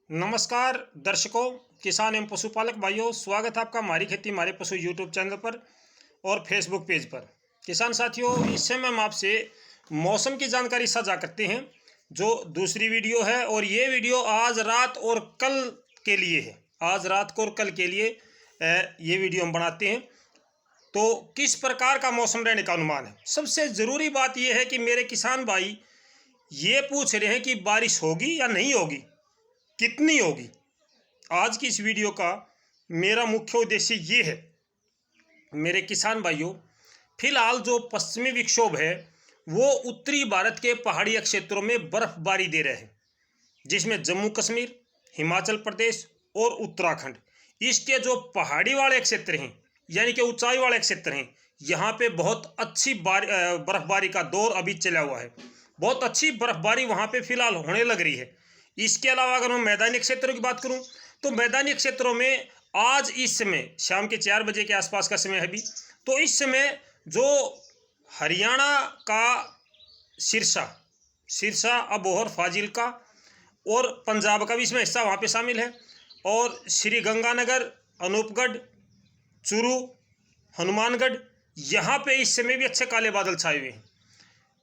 नमस्कार दर्शकों, किसान एवं पशुपालक भाइयों, स्वागत है आपका हमारी खेती हमारे पशु यूट्यूब चैनल पर और फेसबुक पेज पर। किसान साथियों, इस समय हम आपसे मौसम की जानकारी साझा करते हैं, जो दूसरी वीडियो है। और ये वीडियो आज रात और कल के लिए है। आज रात को और कल के लिए ये वीडियो हम बनाते हैं। तो किस प्रकार का मौसम रहने का अनुमान है। सबसे ज़रूरी बात यह है कि मेरे किसान भाई ये पूछ रहे हैं कि बारिश होगी या नहीं होगी, कितनी होगी। आज की इस वीडियो का मेरा मुख्य उद्देश्य ये है, मेरे किसान भाइयों, फिलहाल जो पश्चिमी विक्षोभ है वो उत्तरी भारत के पहाड़ी क्षेत्रों में बर्फबारी दे रहे हैं, जिसमें जम्मू कश्मीर, हिमाचल प्रदेश और उत्तराखंड, इसके जो पहाड़ी वाले क्षेत्र हैं यानी कि ऊंचाई वाले क्षेत्र हैं, यहाँ पे बहुत अच्छी बर्फबारी का दौर अभी चला हुआ है। बहुत अच्छी बर्फबारी वहाँ पे फिलहाल होने लग रही है। इसके अलावा अगर मैं मैदानी क्षेत्रों की बात करूं तो मैदानी क्षेत्रों में आज इस समय शाम के 4 बजे के आसपास का समय है अभी। तो इस समय जो हरियाणा का सिरसा अबोहर फाजिल्का और पंजाब का भी इसमें हिस्सा वहाँ पे शामिल है, और श्री गंगानगर, अनूपगढ़, चूरू, हनुमानगढ़, यहाँ पे इस समय भी अच्छे काले बादल छाए हुए हैं।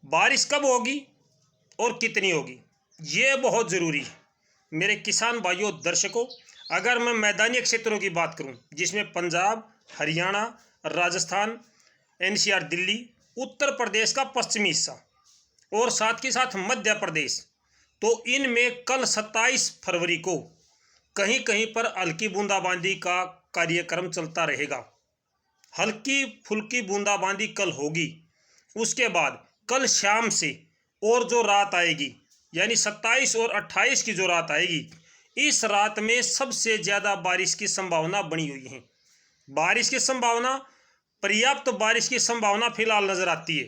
बारिश कब होगी और कितनी होगी, ये बहुत ज़रूरी है मेरे किसान भाइयों दर्शकों। अगर मैं मैदानी क्षेत्रों की बात करूं, जिसमें पंजाब, हरियाणा, राजस्थान, एनसीआर दिल्ली, उत्तर प्रदेश का पश्चिमी हिस्सा और साथ ही साथ मध्य प्रदेश, तो इनमें कल 27 फरवरी को कहीं कहीं पर हल्की बूंदाबांदी का कार्यक्रम चलता रहेगा। हल्की फुल्की बूंदाबांदी कल होगी। उसके बाद कल शाम से और जो रात आएगी यानी 27 और 28 की जो रात आएगी, इस रात में सबसे ज़्यादा बारिश की संभावना बनी हुई है। बारिश की संभावना, पर्याप्त बारिश की संभावना फिलहाल नज़र आती है,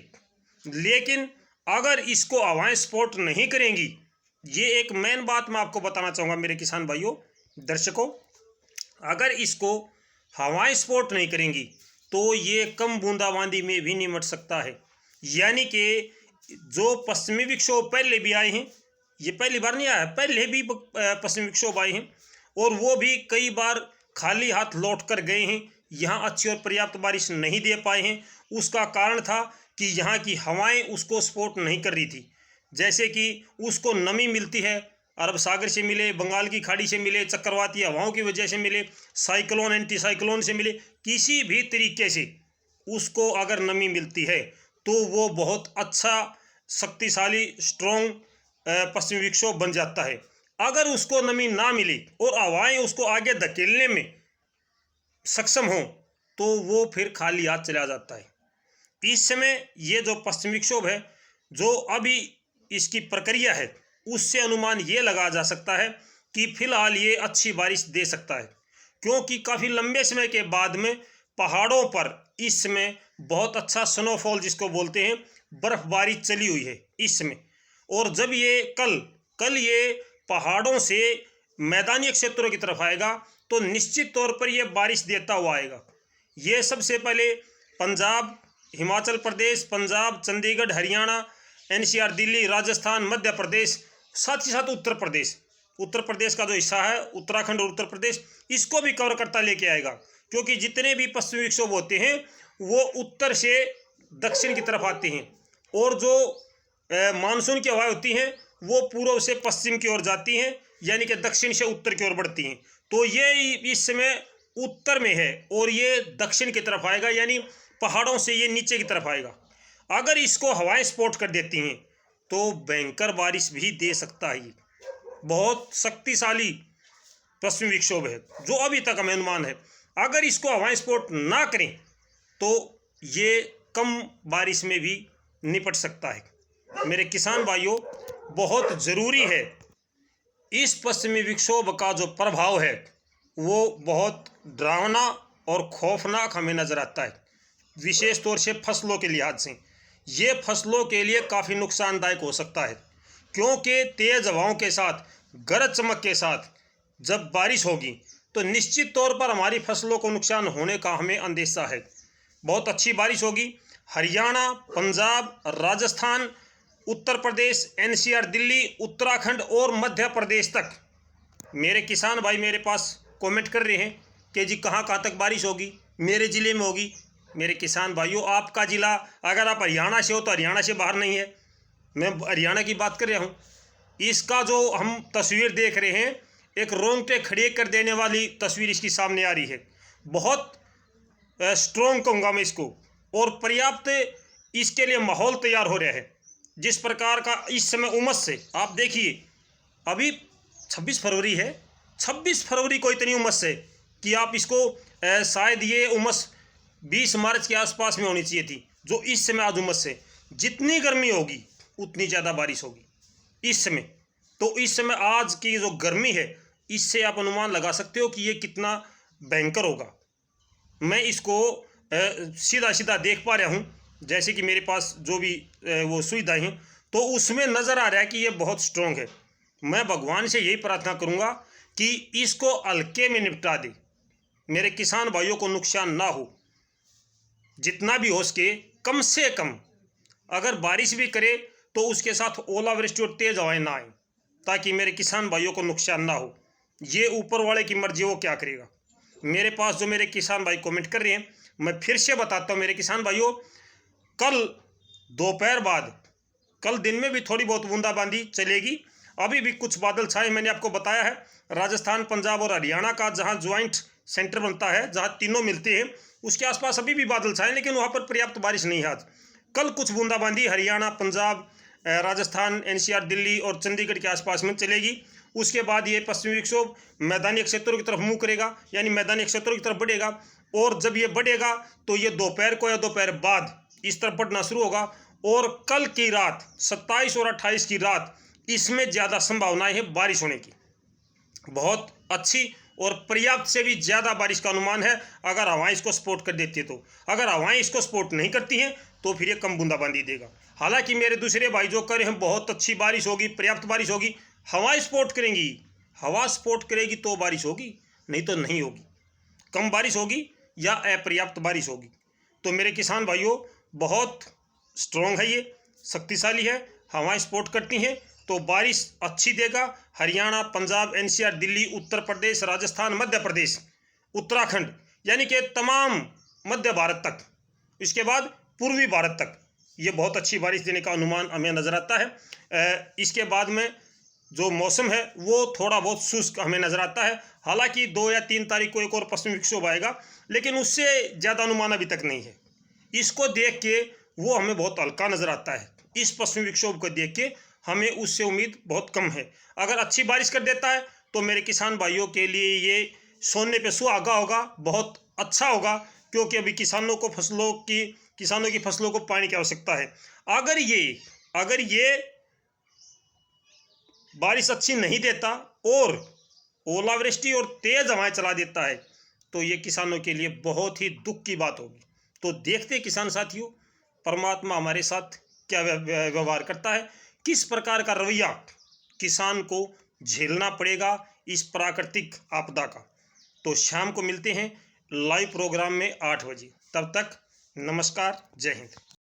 लेकिन अगर इसको हवाएं सपोर्ट नहीं करेंगी, ये एक मेन बात मैं आपको बताना चाहूँगा मेरे किसान भाइयों दर्शकों, अगर इसको हवाएं सपोर्ट नहीं करेंगी तो ये कम बूंदाबांदी में भी निमट सकता है। यानी कि जो पश्चिमी विक्षोभ पहले भी आए हैं, ये पहली बार नहीं आया, पहले भी पश्चिमी विक्षोभ आए हैं और वो भी कई बार खाली हाथ लौट कर गए हैं, यहाँ अच्छी और पर्याप्त बारिश नहीं दे पाए हैं। उसका कारण था कि यहाँ की हवाएं उसको सपोर्ट नहीं कर रही थी। जैसे कि उसको नमी मिलती है, अरब सागर से मिले, बंगाल की खाड़ी से मिले, चक्रवाती हवाओं की वजह से मिले, साइक्लोन एंटी साइक्लोन से मिले, किसी भी तरीके से उसको अगर नमी मिलती है तो वो बहुत अच्छा शक्तिशाली स्ट्रॉन्ग पश्चिमी विक्षोभ बन जाता है। अगर उसको नमी ना मिली और हवाएं उसको आगे धकेलने में सक्षम हो तो वो फिर खाली हाथ चला जाता है। इस समय ये जो पश्चिमी विक्षोभ है, जो अभी इसकी प्रक्रिया है, उससे अनुमान ये लगाया जा सकता है कि फिलहाल ये अच्छी बारिश दे सकता है, क्योंकि काफ़ी लंबे समय के बाद में पहाड़ों पर इस समय बहुत अच्छा स्नोफॉल जिसको बोलते हैं, बर्फबारी चली हुई है इस समय। और जब ये कल ये पहाड़ों से मैदानी क्षेत्रों की तरफ आएगा तो निश्चित तौर पर ये बारिश देता हुआ आएगा। ये सबसे पहले पंजाब, हिमाचल प्रदेश, पंजाब, चंडीगढ़, हरियाणा, एनसीआर दिल्ली, राजस्थान, मध्य प्रदेश, साथ ही साथ उत्तर प्रदेश का जो हिस्सा है, उत्तराखंड और उत्तर प्रदेश, इसको भी कवर करता लेके आएगा। क्योंकि जितने भी पश्चिमी विक्षोभ होते हैं वो उत्तर से दक्षिण की तरफ आते हैं, और जो मानसून की हवाएं होती हैं वो पूर्व से पश्चिम की ओर जाती हैं, यानी कि दक्षिण से उत्तर की ओर बढ़ती हैं। तो ये इस समय उत्तर में है और ये दक्षिण की तरफ आएगा, यानी पहाड़ों से ये नीचे की तरफ आएगा। अगर इसको हवाएं सपोर्ट कर देती हैं तो भयंकर बारिश भी दे सकता है। बहुत शक्तिशाली पश्चिमी विक्षोभ है जो अभी तक हमें अनुमान है। अगर इसको हवाएं सपोर्ट ना करें तो ये कम बारिश में भी निपट सकता है। मेरे किसान भाइयों, बहुत ज़रूरी है, इस पश्चिमी विक्षोभ का जो प्रभाव है वो बहुत डरावना और खौफनाक हमें नज़र आता है, विशेष तौर से फसलों के लिहाज से। ये फसलों के लिए काफ़ी नुकसानदायक हो सकता है, क्योंकि तेज़ हवाओं के साथ, गरज चमक के साथ जब बारिश होगी तो निश्चित तौर पर हमारी फसलों को नुकसान होने का हमें अंदेशा है। बहुत अच्छी बारिश होगी। हरियाणा, पंजाब, राजस्थान, उत्तर प्रदेश, एनसीआर दिल्ली, उत्तराखंड और मध्य प्रदेश तक मेरे किसान भाई मेरे पास कमेंट कर रहे हैं कि जी कहाँ कहाँ तक बारिश होगी, मेरे ज़िले में होगी। मेरे किसान भाइयों, आपका ज़िला, अगर आप हरियाणा से हो तो हरियाणा से बाहर नहीं है, मैं हरियाणा की बात कर रहा हूँ। इसका जो हम तस्वीर देख रहे हैं, एक रोंगटे खड़े कर देने वाली तस्वीर इसकी सामने आ रही है। बहुत स्ट्रॉन्ग कहूँगा मैं इसको, और पर्याप्त इसके लिए माहौल तैयार हो रहा है। जिस प्रकार का इस समय उमस से आप देखिए, अभी 26 फरवरी है, 26 फरवरी को इतनी उमस है कि आप इसको शायद ये उमस 20 मार्च के आसपास में होनी चाहिए थी। जो इस समय आज उमस है, जितनी गर्मी होगी उतनी ज़्यादा बारिश होगी इस समय। तो इस समय आज की जो गर्मी है, इससे आप अनुमान लगा सकते हो कि ये कितना भयंकर होगा। मैं इसको सीधा सीधा देख पा रहा हूँ, जैसे कि मेरे पास जो भी वो सुविधाएं हैं, तो उसमें नज़र आ रहा है कि ये बहुत स्ट्रॉन्ग है। मैं भगवान से यही प्रार्थना करूँगा कि इसको हल्के में निपटा दे, मेरे किसान भाइयों को नुकसान ना हो। जितना भी हो सके कम से कम अगर बारिश भी करे तो उसके साथ ओलावृष्टि और तेज हवाएं ना आए, ताकि मेरे किसान भाइयों को नुकसान ना हो। ये ऊपर वाले की मर्जी, वो क्या करेगा। मेरे पास जो मेरे किसान भाई कमेंट कर रहे हैं, मैं फिर से बताता हूँ मेरे किसान भाइयों, कल दोपहर बाद, कल दिन में भी थोड़ी बहुत बूंदाबांदी चलेगी। अभी भी कुछ बादल छाए, मैंने आपको बताया है राजस्थान, पंजाब और हरियाणा का जहाँ ज्वाइंट सेंटर बनता है, जहाँ तीनों मिलते हैं, उसके आसपास अभी भी बादल छाए, लेकिन वहाँ पर पर्याप्त बारिश नहीं है आज। कल कुछ बूंदाबांदी हरियाणा, पंजाब, राजस्थान, एनसीआर, दिल्ली और चंडीगढ़ के आसपास में चलेगी। उसके बाद ये पश्चिमी विक्षोभ मैदानी क्षेत्रों की तरफ मुँह करेगा, यानी मैदानी क्षेत्रों की तरफ बढ़ेगा। और जब ये बढ़ेगा तो ये दोपहर को या दोपहर बाद इस तरफ बढ़ना शुरू होगा। और कल की रात 27 और 28 की रात इसमें ज़्यादा संभावनाएं है बारिश होने की, बहुत अच्छी और पर्याप्त से भी ज़्यादा बारिश का अनुमान है, अगर हवाएं इसको सपोर्ट कर देती है तो। अगर हवाएं इसको सपोर्ट नहीं करती हैं तो फिर ये कम बूंदाबांदी देगा। हालांकि मेरे दूसरे भाई जो कह रहे हैं बहुत अच्छी बारिश होगी, पर्याप्त बारिश होगी, हवाएं सपोर्ट करेंगी, हवा सपोर्ट करेगी तो बारिश होगी, नहीं तो नहीं होगी। कम बारिश होगी या अपर्याप्त बारिश होगी। तो मेरे किसान भाइयों, बहुत स्ट्रॉन्ग है, ये शक्तिशाली है, हवाएं सपोर्ट करती हैं तो बारिश अच्छी देगा। हरियाणा, पंजाब, एनसीआर, दिल्ली, उत्तर प्रदेश, राजस्थान, मध्य प्रदेश, उत्तराखंड, यानी कि तमाम मध्य भारत तक, इसके बाद पूर्वी भारत तक ये बहुत अच्छी बारिश देने का अनुमान हमें नज़र आता है। इसके बाद में जो मौसम है वो थोड़ा बहुत शुष्क हमें नज़र आता है। हालांकि 2 या 3 तारीख को एक और पश्चिमी विक्षोभ आएगा, लेकिन उससे ज़्यादा अनुमान अभी तक नहीं है। इसको देख के वो हमें बहुत हल्का नज़र आता है। इस पश्चिमी विक्षोभ को देख के हमें उससे उम्मीद बहुत कम है। अगर अच्छी बारिश कर देता है तो मेरे किसान भाइयों के लिए ये सोने पे सुहागा होगा, बहुत अच्छा होगा, क्योंकि अभी किसानों की फसलों को पानी की आवश्यकता है। अगर ये बारिश अच्छी नहीं देता और ओलावृष्टि और तेज हवाएं चला देता है तो ये किसानों के लिए बहुत ही दुख की बात होगी। तो देखते किसान साथियों, परमात्मा हमारे साथ क्या व्यवहार करता है, किस प्रकार का रवैया किसान को झेलना पड़ेगा इस प्राकृतिक आपदा का। तो शाम को मिलते हैं लाइव प्रोग्राम में 8 बजे। तब तक नमस्कार, जय हिंद।